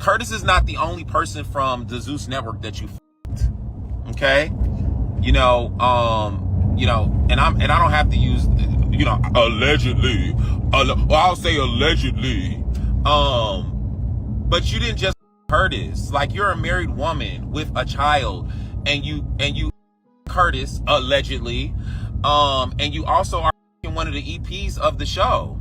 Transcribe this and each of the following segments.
Curtis is not the only person from the Zeus network that you f***ed. Okay? You know, and I don't have to use, allegedly. I'll say allegedly. But you didn't just Curtis. Like, you're a married woman with a child, and you Curtis allegedly. And you also are one of the EPs of the show.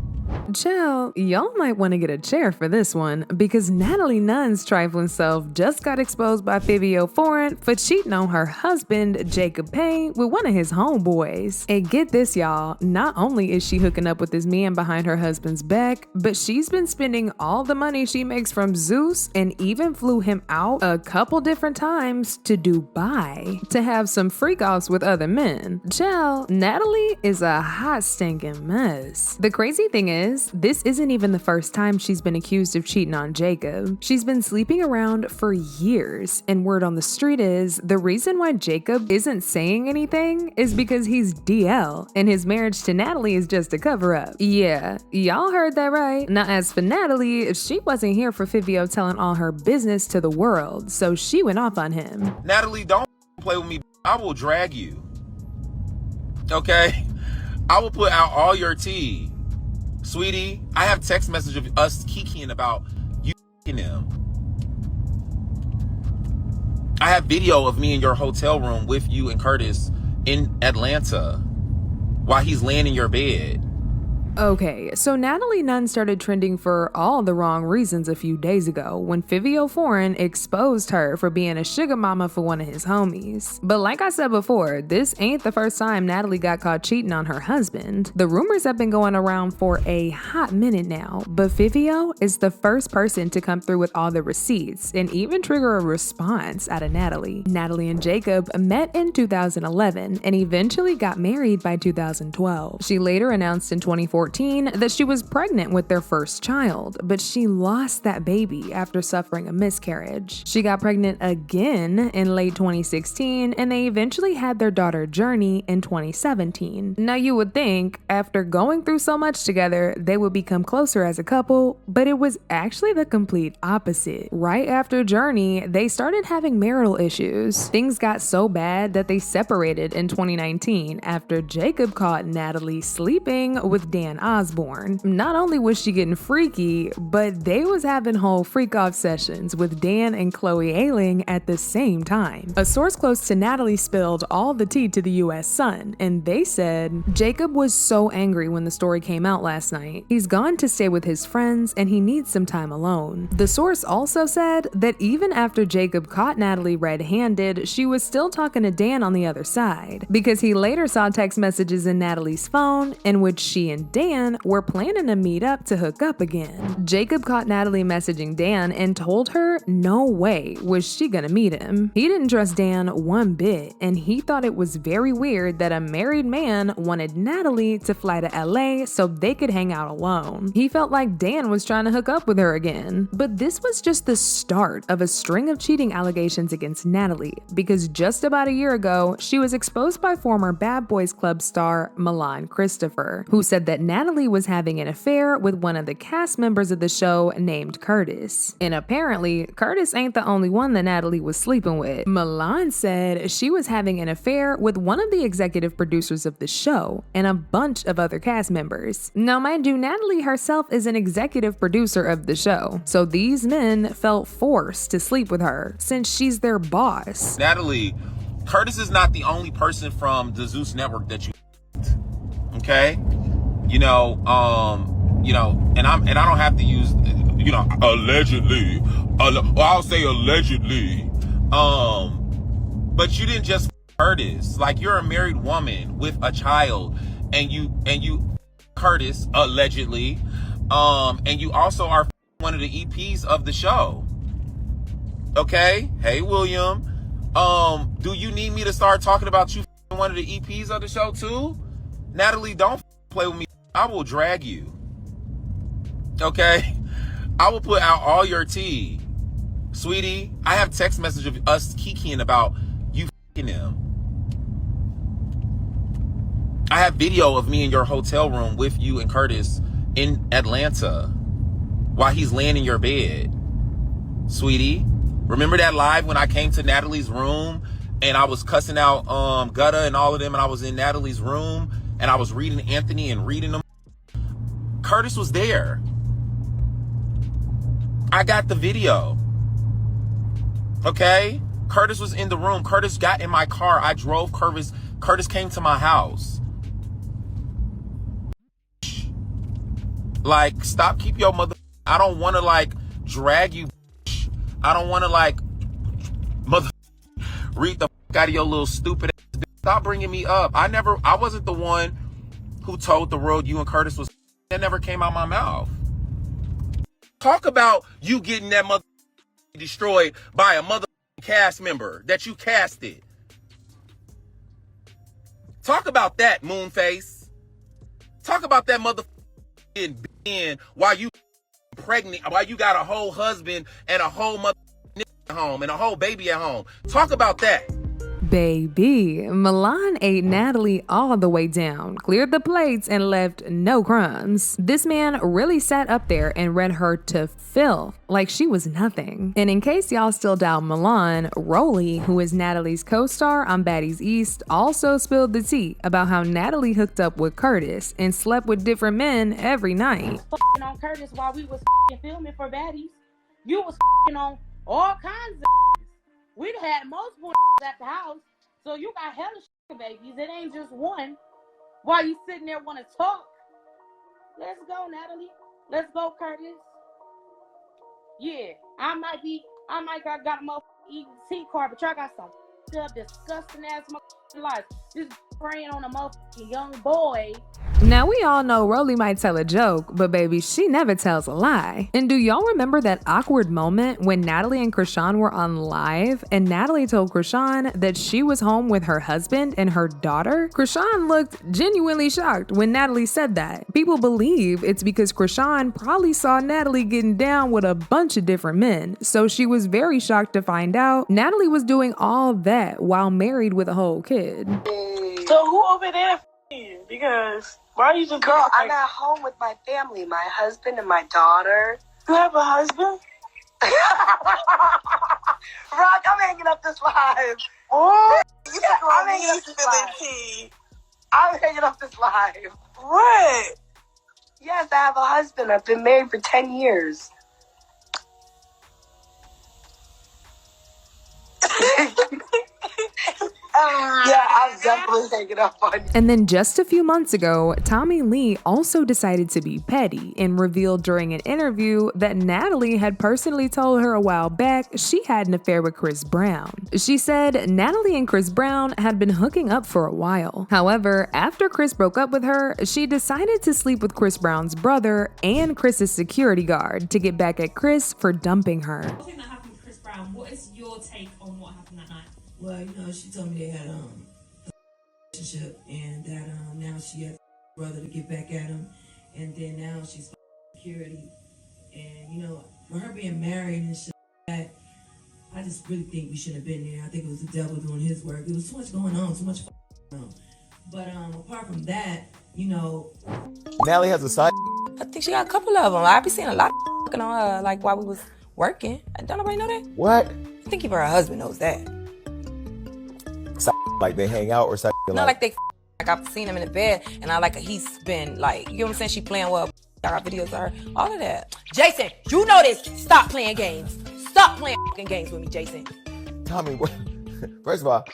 Chill, y'all might want to get a chair for this one, because Natalie Nunn's trifling self just got exposed by Fivio Foreign for cheating on her husband, Jacob Payne, with one of his homeboys. And get this, y'all, not only is she hooking up with this man behind her husband's back, but she's been spending all the money she makes from Zeus and even flew him out a couple different times to Dubai to have some freak-offs with other men. Chill, Natalie is a hot stinking mess. The crazy thing is, this isn't even the first time she's been accused of cheating on Jacob. She's been sleeping around for years, and word on the street is the reason why Jacob isn't saying anything is because he's DL, and his marriage to Natalie is just a cover-up. Yeah, y'all heard that right. Now, as for Natalie, she wasn't here for Fivio telling all her business to the world, so she went off on him. Natalie, don't play with me. I will drag you. Okay? I will put out all your tea. Sweetie, I have text message of us kikiing about you f***ing him. I have video of me in your hotel room with you and Curtis in Atlanta while he's laying in your bed. Okay, so Natalie Nunn started trending for all the wrong reasons a few days ago when Fivio Foreign exposed her for being a sugar mama for one of his homies. But like I said before, this ain't the first time Natalie got caught cheating on her husband. The rumors have been going around for a hot minute now, but Fivio is the first person to come through with all the receipts and even trigger a response out of Natalie. Natalie and Jacob met in 2011 and eventually got married by 2012. She later announced in 2014 that she was pregnant with their first child, but she lost that baby after suffering a miscarriage. She got pregnant again in late 2016, and they eventually had their daughter Journey in 2017. Now, you would think after going through so much together, they would become closer as a couple, but it was actually the complete opposite. Right after Journey, they started having marital issues. Things got so bad that they separated in 2019 after Jacob caught Natalie sleeping with Dan Osborne. Not only was she getting freaky, but they was having whole freak-off sessions with Dan and Chloe Ailing at the same time. A source close to Natalie spilled all the tea to the US Sun, and they said, Jacob was so angry when the story came out last night. He's gone to stay with his friends and he needs some time alone. The source also said that even after Jacob caught Natalie red-handed, she was still talking to Dan on the other side, because he later saw text messages in Natalie's phone in which she and Dan were planning to meet up to hook up again. Jacob caught Natalie messaging Dan and told her no way was she gonna meet him. He didn't trust Dan one bit, and he thought it was very weird that a married man wanted Natalie to fly to LA so they could hang out alone. He felt like Dan was trying to hook up with her again. But this was just the start of a string of cheating allegations against Natalie, because just about a year ago, she was exposed by former Bad Boys Club star Milan Christopher, who said that Natalie was having an affair with one of the cast members of the show named Curtis. And apparently, Curtis ain't the only one that Natalie was sleeping with. Milan said she was having an affair with one of the executive producers of the show and a bunch of other cast members. Now, mind you, Natalie herself is an executive producer of the show, so these men felt forced to sleep with her since she's their boss. Natalie, Curtis is not the only person from the Zeus network that you f***ed. Okay? And I don't have to use, allegedly. I'll say allegedly. But you didn't just Curtis. Like, you're a married woman with a child, and you Curtis allegedly. And you also are one of the EPs of the show. Okay? Hey, William. Do you need me to start talking about you one of the EPs of the show too? Natalie, don't play with me. I will drag you. Okay? I will put out all your tea. Sweetie, I have text message of us kikiing about you f***ing him. I have video of me in your hotel room with you and Curtis in Atlanta while he's laying in your bed. sweetie. Remember that live when I came to Natalie's room and I was cussing out Gutta and all of them, and I was in Natalie's room and I was reading Anthony and reading them? Curtis was there. I got the video. Okay? Curtis was in the room. Curtis got in my car. I drove Curtis. Curtis came to my house. Like, stop, keep your mother. I don't want to, like, drag you. I don't want to, like, mother, read the out of your little stupid ass. Stop bringing me up. I wasn't the one who told the world you and Curtis was. That never came out my mouth. Talk about you getting that mother destroyed by a mother cast member that you casted. Talk about that, Moonface. Talk about that mother being while you pregnant, while you got a whole husband and a whole mother at home and a whole baby at home. Talk about that. Baby, Milan ate Natalie all the way down, cleared the plates, and left no crumbs. This man really sat up there and read her to filth like she was nothing. And in case y'all still doubt Milan, Rolly, who is Natalie's co-star on Baddies East, also spilled the tea about how Natalie hooked up with Curtis and slept with different men every night. F***ing on Curtis while we was f***ing filming for Baddies. You was f***ing on all kinds of We'd had multiple at the house, so you got hella babies. It ain't just one. While you sitting there want to talk, let's go, Natalie. Let's go, Curtis. Yeah, I might got a motherfucking ET card, but y'all got some disgusting ass motherfucking life. Just preying on a motherfucking young boy. Now we all know Rolly might tell a joke, but baby, she never tells a lie. And do y'all remember that awkward moment when Natalie and Krishan were on live and Natalie told Krishan that she was home with her husband and her daughter? Krishan looked genuinely shocked when Natalie said that. People believe it's because Krishan probably saw Natalie getting down with a bunch of different men, so she was very shocked to find out Natalie was doing all that while married with a whole kid. So who over there f***ing? Because why are you just girl? I'm at home with my family, my husband and my daughter. You have a husband? Rock, I'm hanging up this live. Oh, I'm hanging up this live. I'm hanging up this live. What? Yes, I have a husband. I've been married for 10 years. Yeah, I'm definitely hanging up on you. And then just a few months ago, Tommy Lee also decided to be petty and revealed during an interview that Natalie had personally told her a while back she had an affair with Chris Brown. She said Natalie and Chris Brown had been hooking up for a while. However, after Chris broke up with her, she decided to sleep with Chris Brown's brother and Chris's security guard to get back at Chris for dumping her. One thing that happened with Chris Brown, what is your take on what happened that night? Well, you know, she told me they had a relationship, and that now she has a brother to get back at him, and then now she's security, and you know, for her being married and shit like that, I just really think we shouldn't have been there. I think it was the devil doing his work. There was so much going on, so much going on. But apart from that, you know, Natalie has a side. I think she got a couple of them. I be seeing a lot of looking on her, like while we was working. Don't nobody know that? What? I think even her husband knows that. Like they hang out or something? Not like they like I've seen him in the bed and I like he's been like, you know what I'm saying? She playing well. I got videos of her. All of that. Jason, you know this. Stop playing games. Stop playing fucking games with me, Jason. Tommy, what? First of all,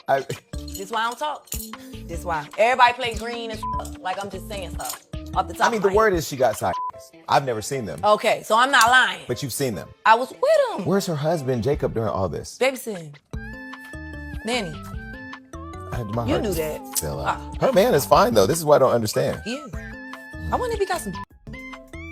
This why I don't talk. This why. Everybody play green and stuff. Like I'm just saying stuff. Off the top I mean, the word is she got side. I've never seen them. Okay, so I'm not lying. But you've seen them. I was with him. Where's her husband, Jacob, during all this? Babysitting. Nanny. My You heart knew just that. fell out. Her man is fine, though. This is what I don't understand. He is. I wonder if he got some.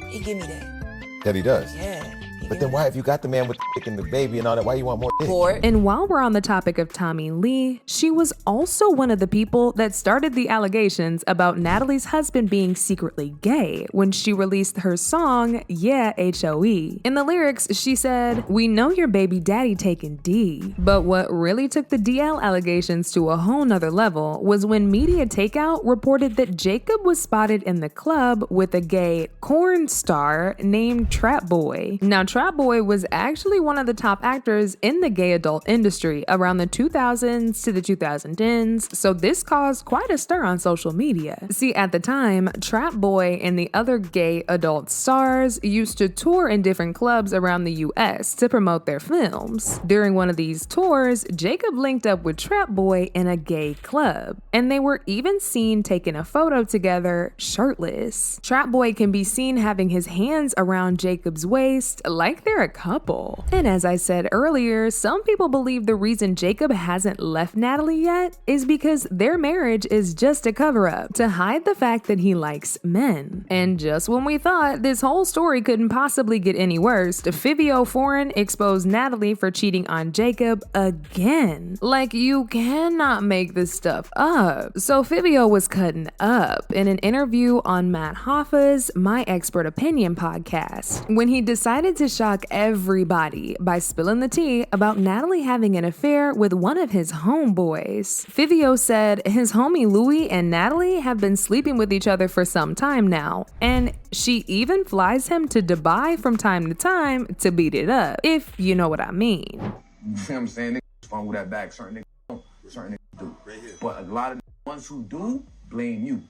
He give me that. That he does. Yeah. But then why, if you got the man with the dick and the baby and all that, why you want more dick? And while we're on the topic of Tommy Lee, she was also one of the people that started the allegations about Natalie's husband being secretly gay when she released her song, Yeah, H-O-E. In the lyrics, she said, "We know your baby daddy taking D." But what really took the DL allegations to a whole nother level was when Media Takeout reported that Jacob was spotted in the club with a gay corn star named Trap Boy. Now, Trap Trap Boy was actually one of the top actors in the gay adult industry around the 2000s to the 2010s, so this caused quite a stir on social media. See, at the time, Trap Boy and the other gay adult stars used to tour in different clubs around the US to promote their films. During one of these tours, Jacob linked up with Trap Boy in a gay club, and they were even seen taking a photo together shirtless. Trap Boy can be seen having his hands around Jacob's waist like they're a couple. And as I said earlier, some people believe the reason Jacob hasn't left Natalie yet is because their marriage is just a cover-up to hide the fact that he likes men. And just when we thought this whole story couldn't possibly get any worse, Fivio Foreign exposed Natalie for cheating on Jacob again. Like, you cannot make this stuff up. So Fivio was cutting up in an interview on Matt Hoffa's My Expert Opinion podcast when he decided to shock everybody by spilling the tea about Natalie having an affair with one of his homeboys. Fivio said his homie Louis and Natalie have been sleeping with each other for some time now, and she even flies him to Dubai from time to time to beat it up, if you know what I mean. You know what I'm saying? Niggas fumble that back. Certain niggas don't, certain niggas do. But a lot of the ones who do blame you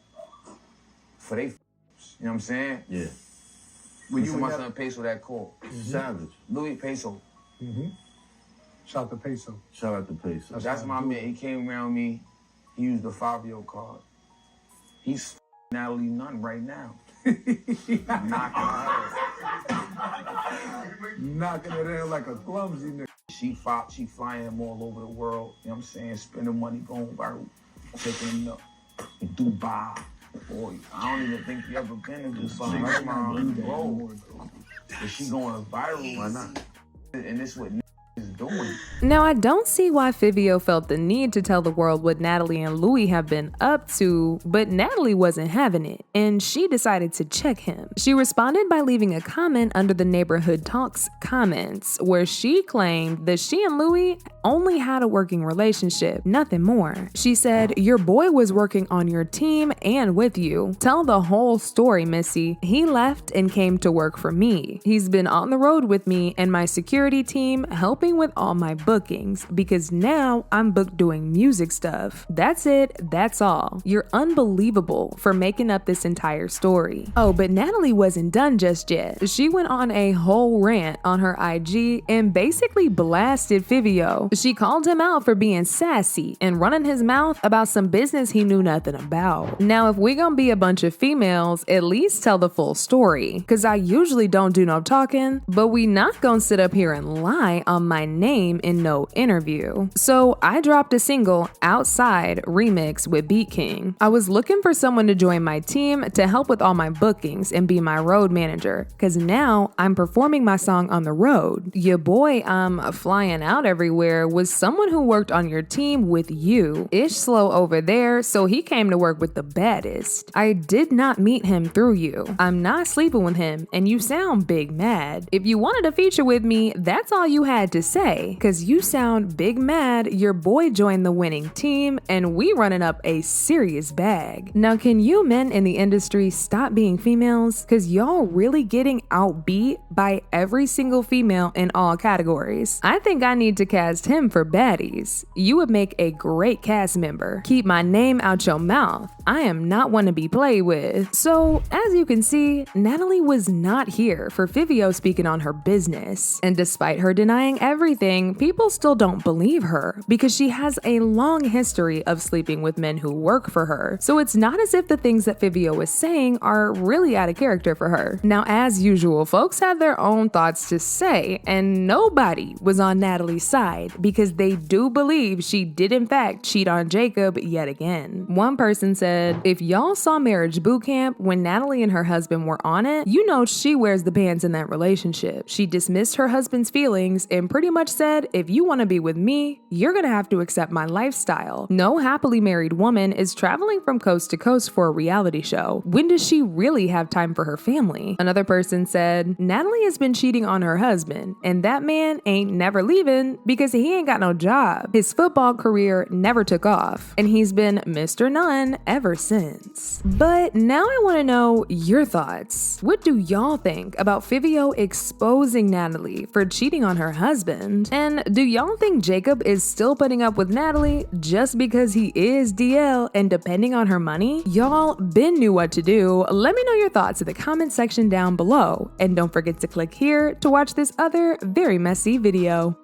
for they. You know what I'm saying? Yeah. When you my son Peso that call. Savage. Louis Peso. Shout out to Peso. Shout out to Peso. That's my man. He came around me. He used the Fivio card. He's Natalie Nunn right now. Knocking her head like a clumsy nigga. She flying him all over the world. You know what I'm saying? Spending money, going viral, taking him up in Dubai. Boy, I don't even think you ever been to Dubai. Right now, bro. If she going viral, why not? And this what is doing. Now, I don't see why Fivio felt the need to tell the world what Natalie and Louis have been up to, but Natalie wasn't having it, and she decided to check him. She responded by leaving a comment under the Neighborhood Talks comments, where she claimed that she and Louis only had a working relationship, nothing more. She said, "Your boy was working on your team and with you. Tell the whole story, Missy. He left and came to work for me. He's been on the road with me and my security team, helping with all my bookings, because now I'm booked doing music stuff. That's it, that's all. You're unbelievable for making up this entire story." Oh, but Natalie wasn't done just yet. She went on a whole rant on her IG and basically blasted Fivio. She called him out for being sassy and running his mouth about some business he knew nothing about. Now, if we gonna be a bunch of females, at least tell the full story, cause I usually don't do no talking, but we not gonna sit up here and lie on my name in no interview. So I dropped a single, Outside remix with Beat King. I was looking for someone to join my team to help with all my bookings and be my road manager, cause now I'm performing my song on the road. Your boy flying out everywhere was someone who worked on your team with you. Ish slow over there, so he came to work with the baddest. I did not meet him through you. I'm not sleeping with him, and you sound big mad. If you wanted a feature with me, that's all you had to say, cause you sound big mad your boy joined the winning team and we running up a serious bag. Now, can you men in the industry stop being females? Cause y'all really getting outbeat by every single female in all categories. I think I need to cast him for baddies. You would make a great cast member. Keep my name out your mouth. I am not one to be played with. So, as you can see, Natalie was not here for Fivio speaking on her business. And despite her denying everything, people still don't believe her because she has a long history of sleeping with men who work for her. So it's not as if the things that Fivio is saying are really out of character for her. Now, as usual, folks have their own thoughts to say, and nobody was on Natalie's side because they do believe she did in fact cheat on Jacob yet again. One person said, "If y'all saw Marriage Boot Camp when Natalie and her husband were on it, you know she wears the pants in that relationship. She dismissed her husband's feelings and pretty much said, if you want to be with me, you're gonna have to accept my lifestyle. No happily married woman is traveling from coast to coast for a reality show. When does she really have time for her family?" Another person said, "Natalie has been cheating on her husband, and that man ain't never leaving because he he ain't got no job. His football career never took off, and he's been Mr. Nunn ever since. But now I want to know your thoughts. What do y'all think about Fivio exposing Natalie for cheating on her husband? And do y'all think Jacob is still putting up with Natalie just because he is DL and depending on her money? Y'all been knew what to do. Let me know your thoughts in the comment section down below. And don't forget to click here to watch this other very messy video.